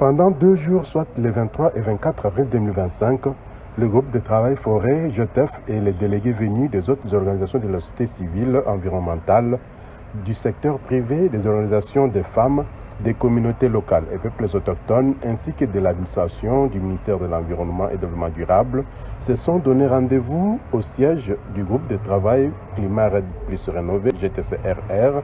Pendant 2 jours, soit les 23 et 24 avril 2025, le groupe de travail forêt, GETEF et les délégués venus des autres organisations de la société civile environnementale, du secteur privé, des organisations des femmes, des communautés locales et peuples autochtones, ainsi que de l'administration du ministère de l'Environnement et du Développement durable, se sont donné rendez-vous au siège du groupe de travail Climat Red Plus Rénové, GTCRR,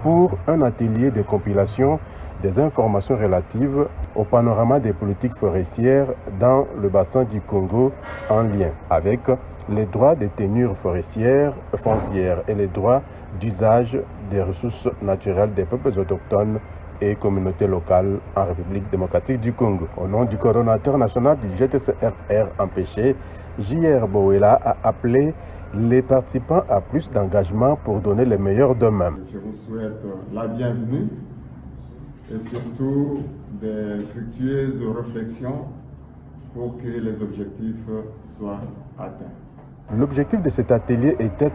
pour un atelier de compilation des informations relatives au panorama des politiques forestières dans le bassin du Congo en lien avec les droits des tenures forestières, foncières et les droits d'usage des ressources naturelles des peuples autochtones et communautés locales en République démocratique du Congo. Au nom du coordonnateur national du GTCRR empêché, J.R. Bowela a appelé les participants à plus d'engagement pour donner le meilleur d'eux-mêmes. Je vous souhaite la bienvenue et surtout des fructueuses réflexions pour que les objectifs soient atteints. L'objectif de cet atelier était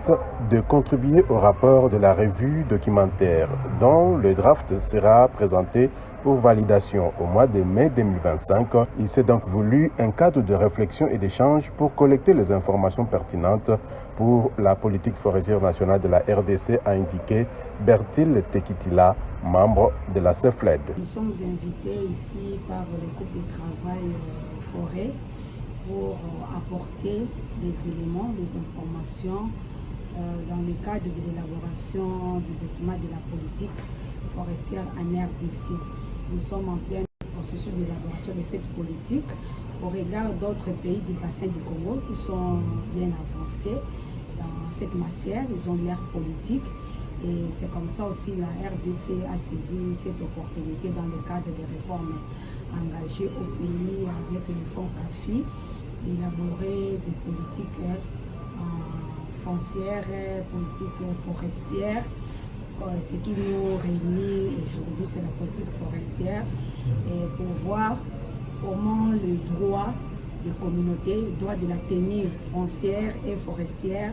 de contribuer au rapport de la revue documentaire dont le draft sera présenté pour validation au mois de mai 2025. Il s'est donc voulu un cadre de réflexion et d'échange pour collecter les informations pertinentes pour la politique forestière nationale de la RDC, a indiqué Bertil Tekitila, membre de la CEFLED. Nous sommes invités ici par le groupe de travail forêt pour apporter des éléments, des informations dans le cadre de l'élaboration du document de la politique forestière en RDC. Nous sommes en plein processus d'élaboration de cette politique au regard d'autres pays du bassin du Congo qui sont bien avancés dans cette matière. Ils ont l'air politique et c'est comme ça aussi la RDC a saisi cette opportunité dans le cadre des réformes engagées au pays avec le fonds CAFI d'élaborer des politiques foncières, politiques forestières. Ce qui nous réunit aujourd'hui, c'est la politique forestière et pour voir comment le droit des communautés, le droit de la tenue foncière et forestière,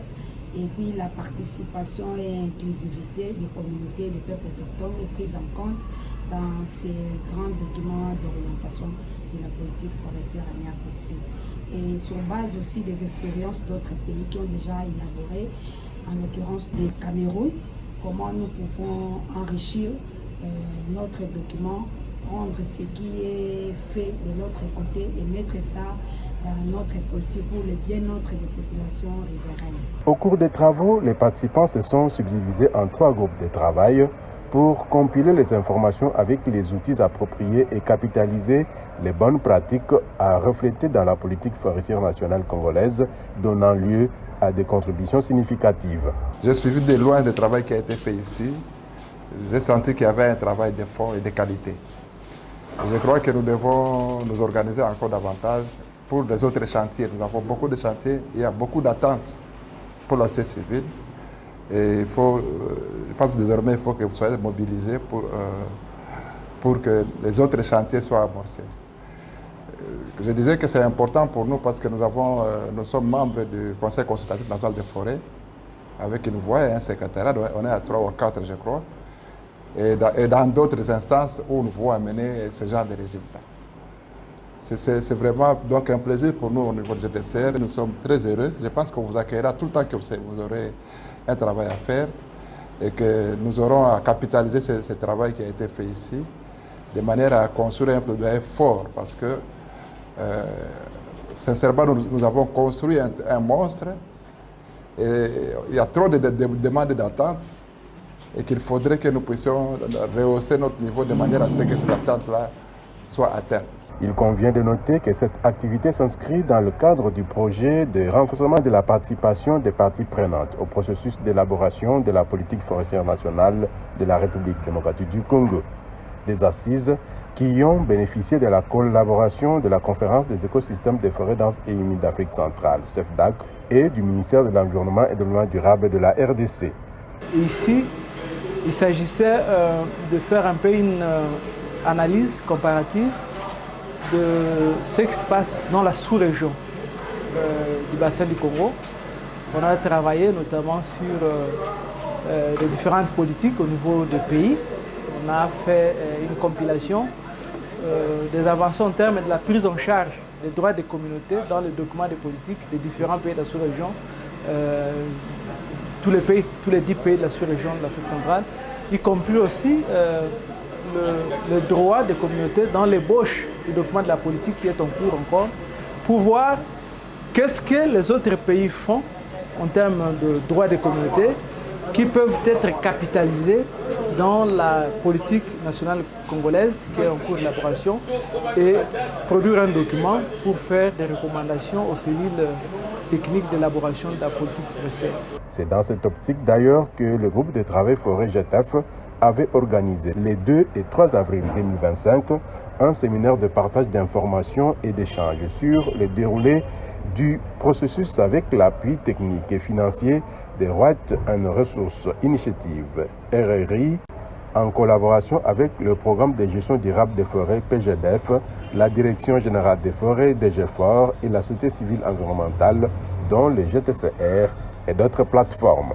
et puis la participation et inclusivité des communautés, des peuples autochtones est prise en compte dans ces grands documents d'orientation de la politique forestière en RDC. Et sur base aussi des expériences d'autres pays qui ont déjà élaboré, en l'occurrence le Cameroun, comment nous pouvons enrichir notre document, prendre ce qui est fait de l'autre côté et mettre ça dans notre politique pour le bien-être des populations riveraines. Au cours des travaux, les participants se sont subdivisés en 3 groupes de travail pour compiler les informations avec les outils appropriés et capitaliser les bonnes pratiques à refléter dans la politique forestière nationale congolaise, donnant lieu à des contributions significatives. J'ai suivi de loin le travail qui a été fait ici. J'ai senti qu'il y avait un travail de fond et de qualité. Je crois que nous devons nous organiser encore davantage pour les autres chantiers. Nous avons beaucoup de chantiers, il y a beaucoup d'attentes pour la société civile. Et il faut, je pense désormais qu'il faut que vous soyez mobilisés pour que les autres chantiers soient amorcés. Je disais que c'est important pour nous parce que nous sommes membres du Conseil consultatif national des forêts avec une voix et un secrétariat. On est à 3 ou 4, je crois. Et dans d'autres instances où nous voulons amener ce genre de résultats. C'est vraiment donc un plaisir pour nous au niveau du GTCR. Nous sommes très heureux. Je pense qu'on vous accueillera tout le temps que vous aurez un travail à faire et que nous aurons à capitaliser ce travail qui a été fait ici de manière à construire un plaidoyer fort parce que sincèrement nous avons construit un monstre et il y a trop de demandes d'attente et qu'il faudrait que nous puissions rehausser notre niveau de manière à ce que ces attentes-là soient atteintes. Il convient de noter que cette activité s'inscrit dans le cadre du projet de renforcement de la participation des parties prenantes au processus d'élaboration de la politique forestière nationale de la République démocratique du Congo. Des assises qui ont bénéficié de la collaboration de la Conférence des écosystèmes des forêts denses et humides d'Afrique centrale, CEFDAC, et du ministère de l'Environnement et du Développement durable de la RDC. Ici, il s'agissait de faire un peu une analyse comparative de ce qui se passe dans la sous-région du bassin du Congo. On a travaillé notamment sur les différentes politiques au niveau du pays. On a fait une compilation des avancées en termes de la prise en charge des droits des communautés dans les documents de politique des différents pays de la sous-région, tous les 10 pays de la sous-région de l'Afrique centrale, y compris aussi le droit des communautés dans l'ébauche du document de la politique qui est en cours encore, pour voir qu'est-ce que les autres pays font en termes de droits des communautés qui peuvent être capitalisés dans la politique nationale congolaise qui est en cours d'élaboration et produire un document pour faire des recommandations aux cellules techniques d'élaboration de la politique forestière. C'est dans cette optique d'ailleurs que le groupe de travail forêt GTF avait organisé les 2 et 3 avril 2025 un séminaire de partage d'informations et d'échanges sur le déroulé du processus avec l'appui technique et financier des Right and Resources Initiative, RRI, en collaboration avec le programme de gestion durable des forêts PGDF, la Direction générale des forêts DGFOR et la société civile environnementale, dont le GTCR et d'autres plateformes.